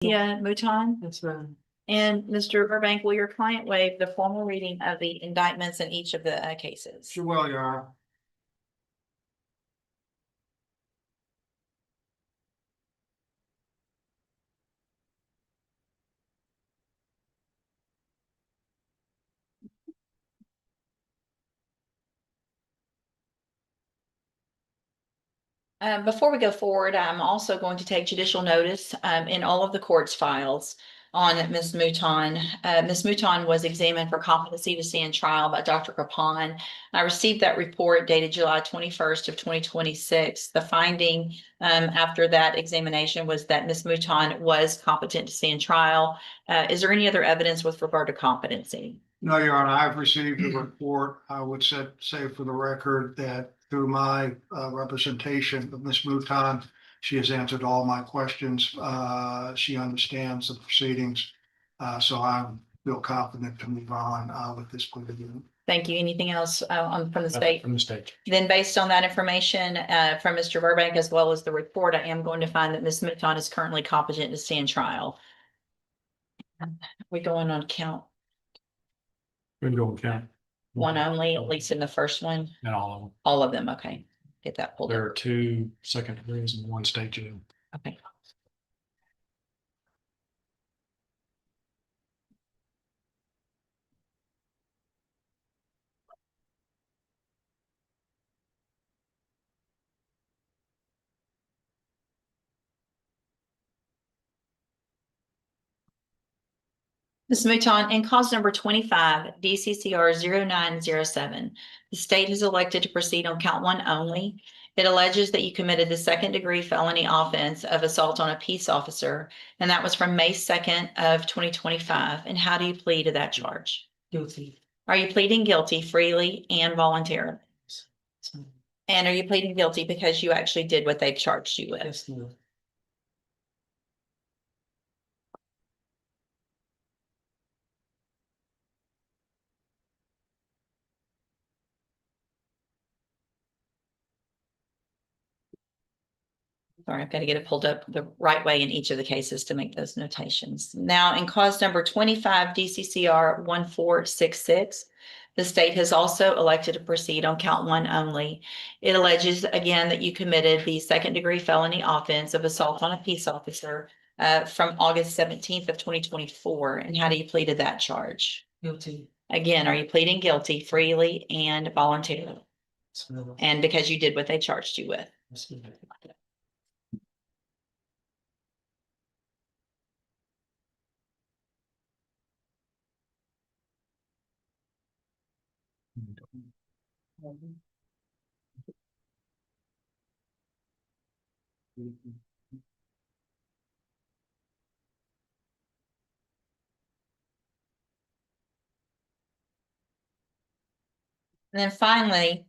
Yeah, Mouton. That's right. And Mr. Burbank, will your client waive the formal reading of the indictments in each of the cases? Sure will, Your Honor. Before we go forward, I'm also going to take judicial notice in all of the court's files on Ms. Mouton. Ms. Mouton was examined for competency to stand trial by Dr. Capon. I received that report dated July 21st of 2026. The finding after that examination was that Ms. Mouton was competent to stand trial. Is there any other evidence with regard to competency? No, Your Honor, I've received the report. I would say for the record that through my representation of Ms. Mouton, she has answered all my questions. She understands the proceedings. So I feel confident to move on with this plea agreement. Thank you. Anything else from the state? From the state. Then based on that information from Mr. Burbank, as well as the report, I am going to find that Ms. Mouton is currently competent to stand trial. We going on count We can go and count. one only, at least in the first one? And all of them. All of them, okay. Get that pulled There up. are 2 second degrees and 1 state jail. Okay. Ms. Mouton, in cause number 25, DCCR 0907, the state has elected to proceed on count 1 only. It alleges that you committed the second-degree felony offense of assault on a peace officer, and that was from May 2nd of 2025. And how do you plead to that charge? Guilty. Are you pleading guilty freely and voluntarily? And are you pleading guilty because you actually did what they've charged you with? Yes, no. Sorry, I've got to get it pulled up the right way in each of the cases to make those notations. Now, in cause number 25, DCCR 1466, the state has also elected to proceed on count 1 only. It alleges again that you committed the second-degree felony offense of assault on a peace officer from August 17th of 2024. And how do you plead to that charge? Guilty. Again, are you pleading guilty freely and voluntarily? And because you did what they charged you with? And then finally,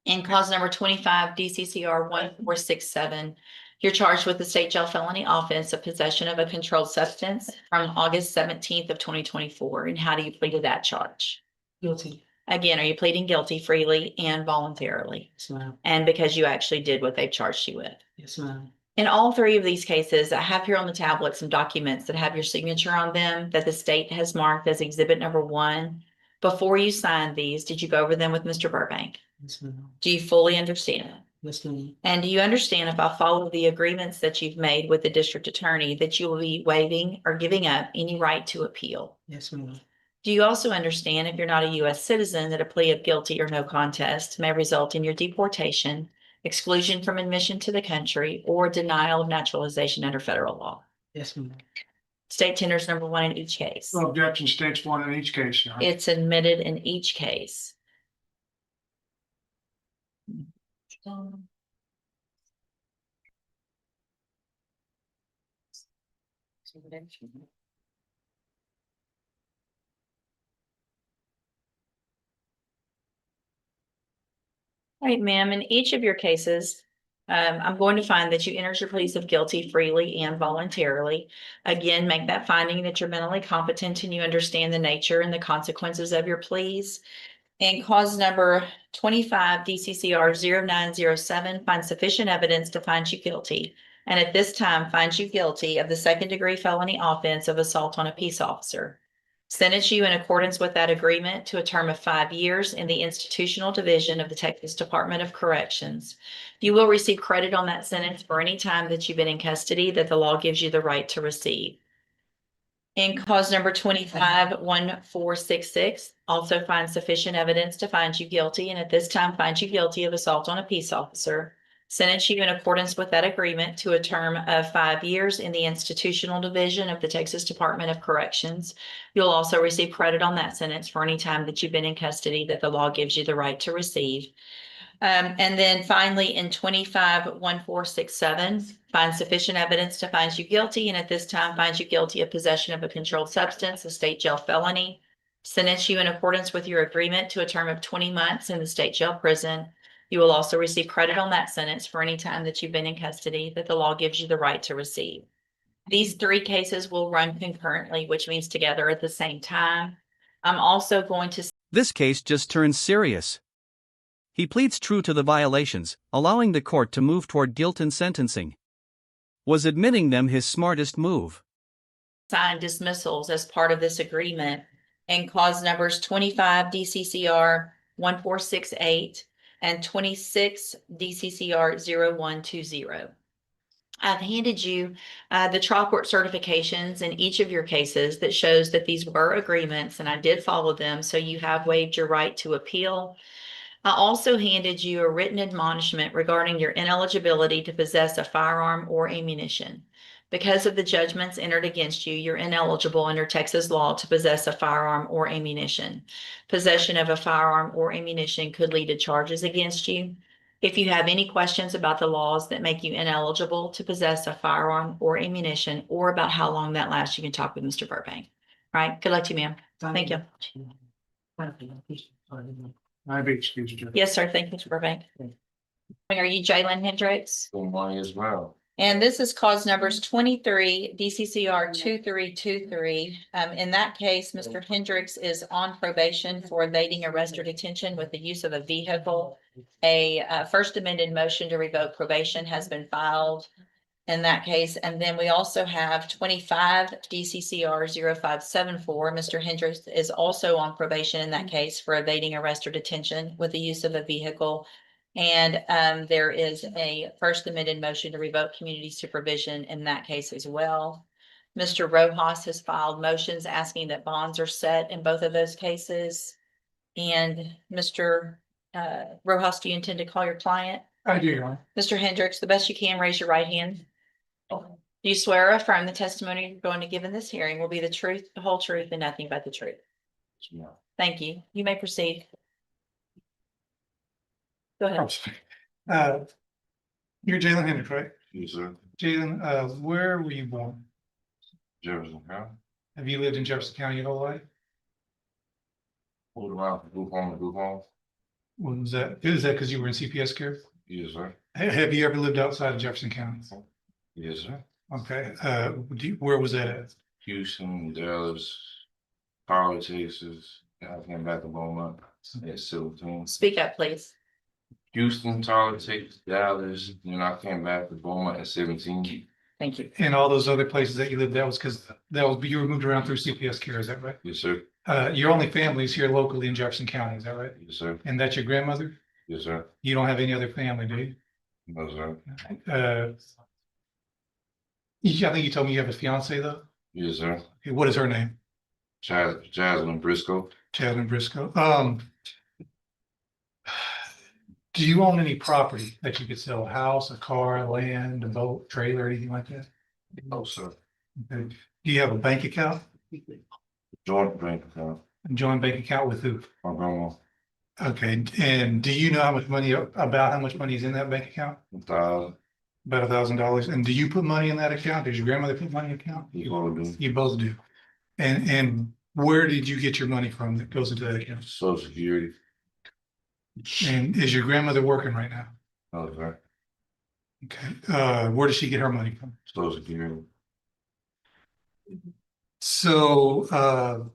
in cause number 25, DCCR 1467, you're charged with the state jail felony offense of possession of a controlled substance from August 17th of 2024. And how do you plead to that charge? Guilty. Again, are you pleading guilty freely and voluntarily? Yes, ma'am. And because you actually did what they've charged you with? Yes, ma'am. In all 3 of these cases, I have here on the tablet some documents that have your signature on them that the state has marked as exhibit number 1. Before you signed these, did you go over them with Mr. Burbank? Yes, ma'am. Do you fully understand it? Yes, ma'am. And do you understand if I follow the agreements that you've made with the district attorney that you will be waiving or giving up any right to appeal? Yes, ma'am. Do you also understand if you're not a U.S. citizen that a plea of guilty or no contest may result in your deportation, exclusion from admission to the country, or denial of naturalization under federal law? Yes, ma'am. State tenders number 1 in each case. No objection, states 1 in each case, Your Honor. It's admitted in each case. All right, ma'am, in each of your cases, I'm going to find that you entered your pleas of guilty freely and voluntarily. Again, make that finding that you're mentally competent and you understand the nature and the consequences of your pleas. And cause number 25, DCCR 0907, find sufficient evidence to find you guilty and at this time finds you guilty of the second-degree felony offense of assault on a peace officer. Sentence you in accordance with that agreement to a term of 5 years in the institutional division of the Texas Department of Corrections. You will receive credit on that sentence for any time that you've been in custody that the law gives you the right to receive. In cause number 25-1466, also finds sufficient evidence to find you guilty, and at this time finds you guilty of assault on a peace officer. Sentence you in accordance with that agreement to a term of 5 years in the institutional division of the Texas Department of Corrections. You'll also receive credit on that sentence for any time that you've been in custody that the law gives you the right to receive. And then finally, in 25-1467, finds sufficient evidence to find you guilty, and at this time finds you guilty of possession of a controlled substance, a state jail felony. Sentence you in accordance with your agreement to a term of 20 months in the state jail prison. You will also receive credit on that sentence for any time that you've been in custody that the law gives you the right to receive. These 3 cases will run concurrently, which means together at the same time. I'm also going to. This case just turned serious. He pleads true to the violations, allowing the court to move toward guilt in sentencing. Was admitting them his smartest move? Sign dismissals as part of this agreement, and cause numbers 25 DCCR 1468 and 26 DCCR 0120. I've handed you the trial court certifications in each of your cases that shows that these were agreements and I did follow them, so you have waived your right to appeal. I also handed you a written admonishment regarding your ineligibility to possess a firearm or ammunition. Because of the judgments entered against you, you're ineligible under Texas law to possess a firearm or ammunition. Possession of a firearm or ammunition could lead to charges against you. If you have any questions about the laws that make you ineligible to possess a firearm or ammunition, or about how long that lasts, you can talk with Mr. Burbank. All right, good luck to you, ma'am. Thank you. I'd be excused, Judge. Yes, sir. Thank you, Mr. Burbank. Are you Jalen Hendricks? Good morning as well. And this is cause numbers 23 DCCR 2323. In that case, Mr. Hendricks is on probation for evading arrest or detention with the use of a vehicle. A first amended motion to revoke probation has been filed in that case. And then we also have 25 DCCR 0574. Mr. Hendricks is also on probation in that case for evading arrest or detention with the use of a vehicle. And there is a first amended motion to revoke community supervision in that case as well. Mr. Rojas has filed motions asking that bonds are set in both of those cases. And Mr. Rojas, do you intend to call your client? I do, Your Honor. Mr. Hendricks, the best you can, raise your right hand. Do you swear or affirm the testimony you're going to give in this hearing will be the truth, the whole truth, and nothing but the truth? Thank you. You may proceed. Go ahead. You're Jalen Hendricks, right? Yes, sir. Jalen, where were you born? Jefferson County. Have you lived in Jefferson County your whole life? Moved around from group home to group home. When was that? Is that because you were in CPS care? Yes, sir. Have you ever lived outside of Jefferson County? Yes, sir. Okay, where was that at? Houston, Dallas, Power, Texas. I came back to Beaumont at 17. Speak up, please. Houston, Tyler, Texas, Dallas. Then I came back to Beaumont at 17. Thank you. And all those other places that you lived, that was because you were moved around through CPS care, is that right? Yes, sir. Your only family is here locally in Jefferson County, is that right? Yes, sir. And that's your grandmother? Yes, sir. You don't have any other family, do you? No, sir. I think you told me you have a fiance though? Yes, sir. Okay, what is her name? Jasmine Briscoe. Chadlin Briscoe. Do you own any property that you could sell? A house, a car, land, a boat, trailer, anything like that? No, sir. Okay. Do you have a bank account? Joint bank account. A joint bank account with who? My grandma. Okay, and do you know how much money, about how much money is in that bank account? 1,000. About $1,000. And do you put money in that account? Does your grandmother put money in the account? You all do. You both do. And where did you get your money from that goes into that account? Social Security. And is your grandmother working right now? No, sir. Okay, where does she get her money from? Social Security. So,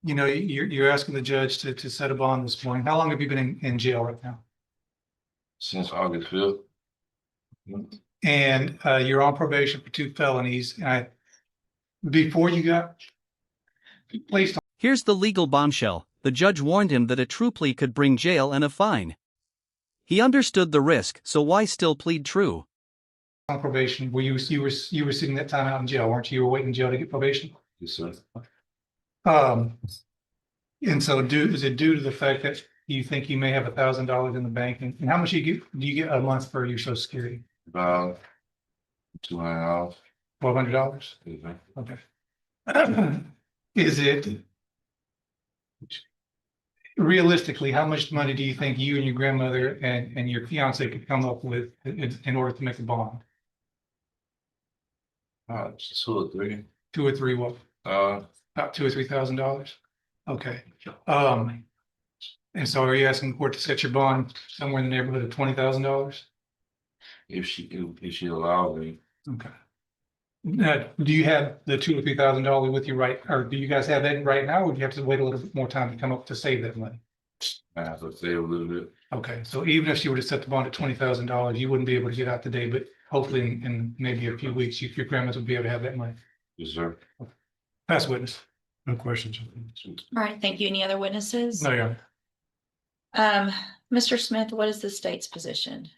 you're asking the judge to set a bond this morning. How long have you been in jail right now? Since August 5th. and you're on probation for 2 felonies. And before you got placed Here's the legal bombshell: the judge warned him that a true plea could bring jail and a fine. He understood the risk, so why still plead true? on probation, were you were sitting that time out in jail, weren't you? You were waiting in jail to get probation. Yes, sir. And so is it due to the fact that you think you may have $1,000 in the bank, and how much do you get a month for your Social Security? About $200. $1,200? Yes, sir. Okay. Is it realistically, how much money do you think you and your grandmother and your fiance could come up with in order to make a bond? Just 2 or 3. 2 or 3 what? About $2,000 or $3,000? Okay. And so are you asking the court to set your bond somewhere in the neighborhood of $20,000? If she allows me. Okay. Now, do you have the $2,000 or $3,000 with you right, or do you guys have that right now, or do you have to wait a little bit more time to come up to save that money? I have to save a little bit. Okay, so even if she were to set the bond at $20,000, you wouldn't be able to get out today, but hopefully in maybe a few weeks, your grandmother would be able to have that money. Yes, sir. Pass witness. No questions. All right, thank you. Any other witnesses? No, yeah. Mr. Smith, what is the state's position?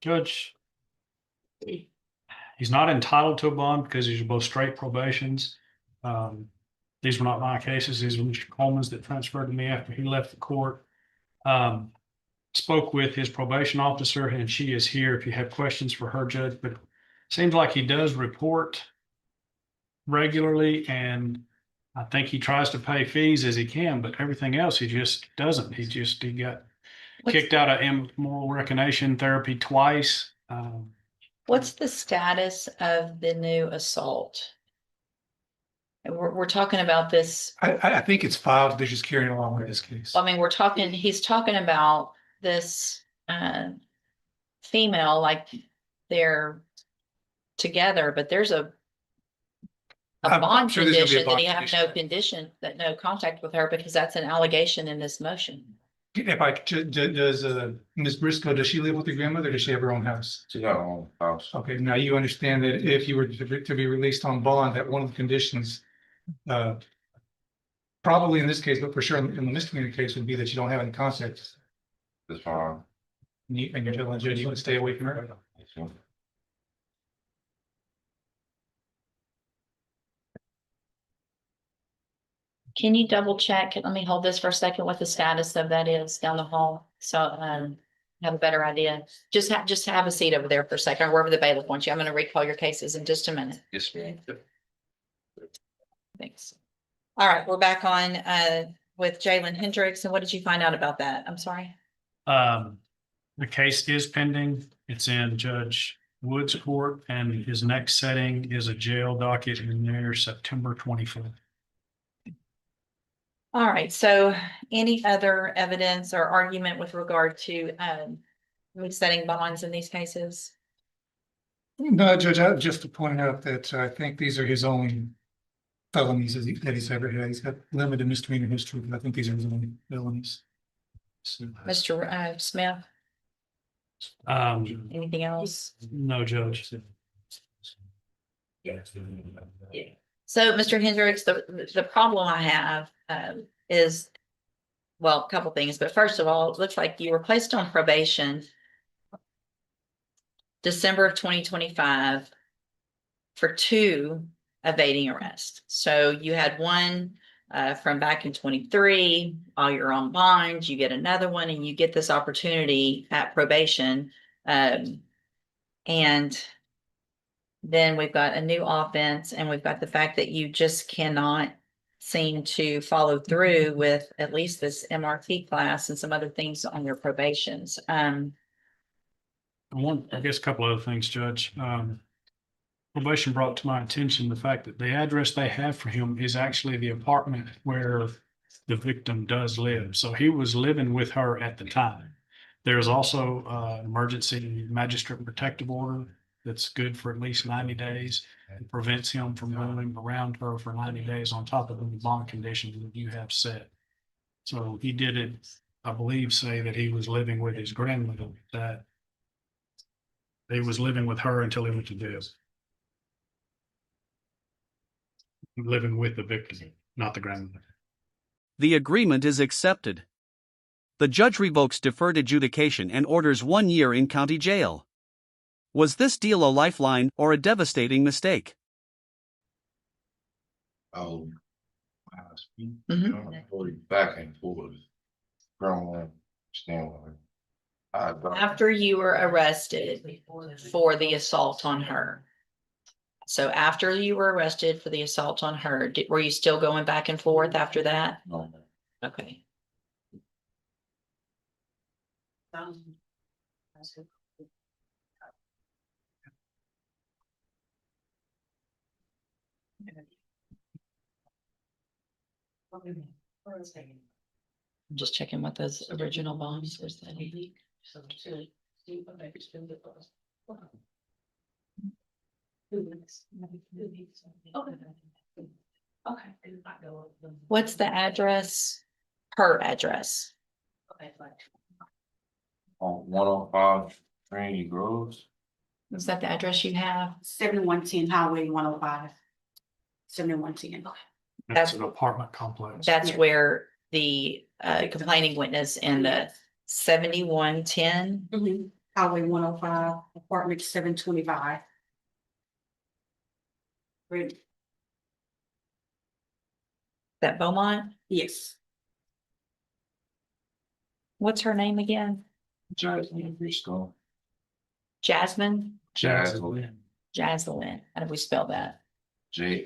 Judge, he's not entitled to a bond because these are both straight probations. These were not my cases. These were Mr. Coleman's that transferred to me after he left the court. Spoke with his probation officer, and she is here if you have questions for her, Judge, but it seems like he does report regularly, and I think he tries to pay fees as he can, but everything else he just doesn't. He got kicked out of immoral recognition therapy twice. What's the status of the new assault? And we're talking about this, I think it's filed, they're just carrying along with this case. I mean, he's talking about this female, like they're together, but there's a I'm bond sure there's gonna be a condition that bond he have condition. no condition, that no contact with her, because that's an allegation in this motion. If I, does Ms. Briscoe, does she live with your grandmother, or does she have her own house? She got her own house. Okay, now you understand that if you were to be released on bond, that one of the conditions, probably in this case, but for sure in the misdemeanor case, would be that you don't have any contact. That's fine. And you're telling the judge you want to stay away from her? Yes, sir. Can you double check? Let me hold this for a second, what the status of that is down the hall. So, have a better idea. Just have a seat over there for a second, or wherever the bailiff wants you. I'm gonna recall your cases in just a minute. Yes, ma'am. Thanks. All right, we're back on, with Jalen Hendricks. And what did you find out about that? I'm sorry. The case is pending. It's in Judge Wood's court, and his next setting is a jail docket in there September 25th. All right, so any other evidence or argument with regard to, setting bonds in these cases? No, Judge, just to point out that I think these are his only felonies that he's ever had. He's got limited misdemeanor history, but I think these are his only felonies. So, Mr. Smith, anything else? No, Judge. So, Mr. Hendricks, the problem I have is, well, a couple things, but first of all, it looks like you were placed on probation December of 2025 for 2 evading arrest. So you had one from back in 23, while you're on bond, you get another one, and you get this opportunity at probation. And then we've got a new offense, and we've got the fact that you just cannot seem to follow through with at least this MRT class and some other things on your probations. I guess a couple other things, Judge. Probation brought to my attention the fact that the address they have for him is actually the apartment where the victim does live. So he was living with her at the time. There's also an emergency magistrate protective order that's good for at least 90 days. It prevents him from roaming around her for 90 days on top of the bond conditions that you have set. So he did it, I believe, say that he was living with his grandmother, that He was living with her until he went to jail. Living with the victim, not the grandmother. The agreement is accepted. The judge revokes deferred adjudication and orders 1 year in county jail. Was this deal a lifeline or a devastating mistake? Oh. Mhm. Back and forth. Grown, stand with her. After you were arrested for the assault on her. So after you were arrested for the assault on her, were you still going back and forth after that? No, Okay. I'm just checking what those original bonds were said. Okay. What's the address? Her address. on 105 Trinity Groves. Is that the address you have? 7110 Highway 105. 7110. That's an apartment complex. That's Yeah. where the complaining witness in the 7110. Highway 105, apartment 725. Great. That Beaumont? Yes, What's her name again? Jasmine Briscoe. Jasmine? Jasmine. Jaslyn. How do we spell that? Jazz.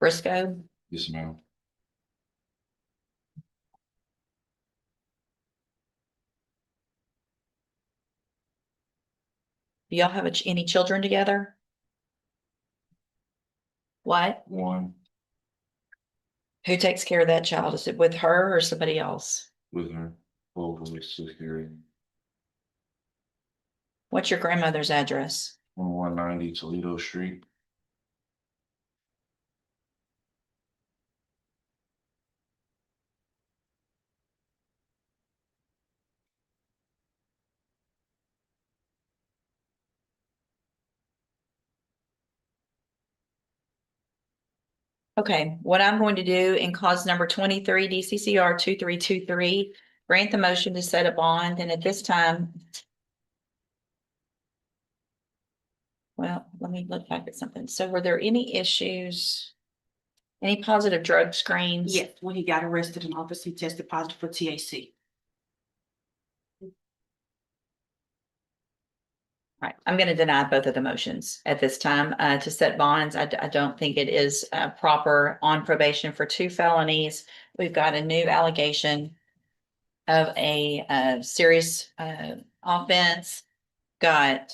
Briscoe? Yes, ma'am. Do y'all have any children together? What? One Who takes care of that child? Is it with her or somebody else? with her, both of us security. What's your grandmother's address? On 190 Toledo Street. Okay, what I'm going to do in cause number 23, DCCR 2323, grant the motion to set a bond, and at this time. Well, let me look back at something. So were there any issues? Any positive drug screens? yes, when he got arrested in office, he tested positive for THC. Right, I'm gonna deny both of the motions at this time, to set bonds. I don't think it is, proper on probation for 2 felonies. We've got a new allegation of a, serious, offense. Got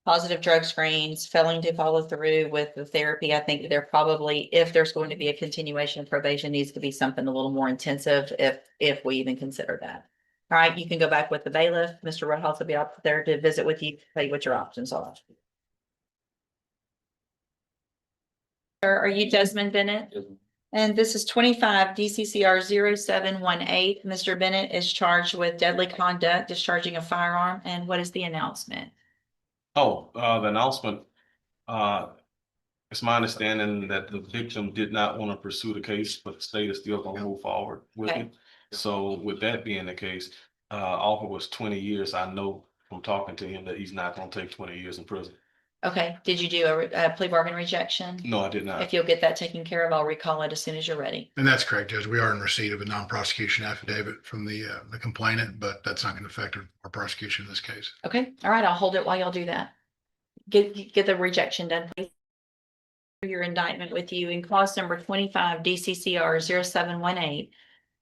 positive drug screens, failing to follow through with the therapy. I think they're probably, if there's going to be a continuation of probation, needs to be something a little more intensive, if we even consider that. All right, you can go back with the bailiff. Mr. Roadhouse will be out there to visit with you, tell you what your options are. Are you Desmond Bennett? And this is 25 DCCR 0718. Mr. Bennett is charged with deadly conduct, discharging a firearm. And what is the announcement? Oh, the announcement, it's my understanding that the victim did not want to pursue the case, but the state is still gonna move forward with Okay. it. So with that being the case, offer was 20 years. I know from talking to him that he's not gonna take 20 years in prison. Okay, did you do a plea bargain rejection? No, I did not. If you'll get that taken care of, I'll recall it as soon as you're ready. And that's correct, Judge. We are in receipt of a non-prosecution affidavit from the complainant, but that's not going to affect our prosecution in this case. Okay, all right, I'll hold it while y'all do that. Get the rejection done, please. Your indictment with you in clause number 25 DCCR 0718.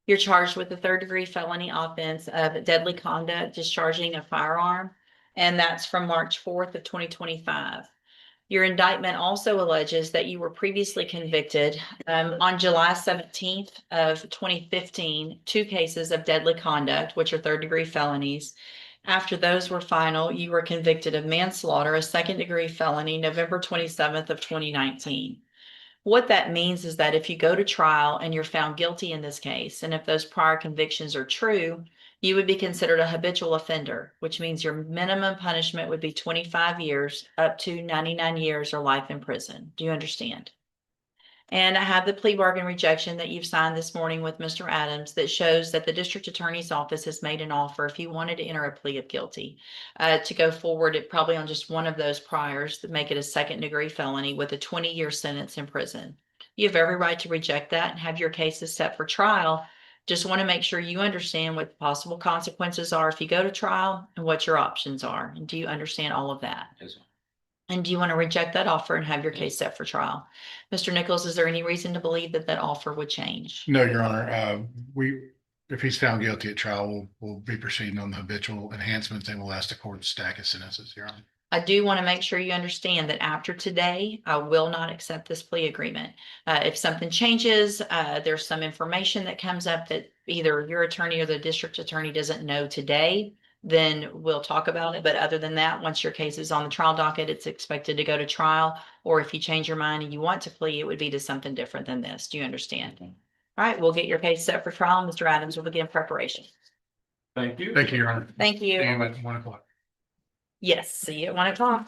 You're charged with the 3rd-degree felony offense of deadly conduct, discharging a firearm, and that's from March 4th of 2025. Your indictment also alleges that you were previously convicted on July 17th of 2015, 2 cases of deadly conduct, which are 3rd-degree felonies. After those were final, you were convicted of manslaughter, a 2nd-degree felony, November 27th of 2019. What that means is that if you go to trial and you're found guilty in this case, and if those prior convictions are true, you would be considered a habitual offender, which means your minimum punishment would be 25 years up to 99 years or life in prison. Do you understand? And I have the plea bargain rejection that you've signed this morning with Mr. Adams that shows that the district attorney's office has made an offer if you wanted to enter a plea of guilty to go forward probably on just one of those priors that make it a second-degree felony with a 20-year sentence in prison. You have every right to reject that and have your cases set for trial. Just want to make sure you understand what the possible consequences are if you go to trial and what your options are. And do you understand all of that? Yes, ma'am. And do you want to reject that offer and have your case set for trial? Mr. Nichols, is there any reason to believe that that offer would change? No, Your Honor, if he's found guilty at trial, we'll be proceeding on the habitual enhancements and we'll ask the court to stack his sentences, Your Honor. I do want to make sure you understand that after today, I will not accept this plea agreement. If something changes, there's some information that comes up that either your attorney or the district attorney doesn't know today, then we'll talk about it. But other than that, once your case is on the trial docket, it's expected to go to trial. Or if you change your mind and you want to plea, it would be to something different than this. Do you understand? All right, we'll get your case set for trial. Mr. Adams will begin preparation. Thank you. Thank you, Your Honor. Thank you. And at 1 o'clock. Yes, see you at 1 o'clock.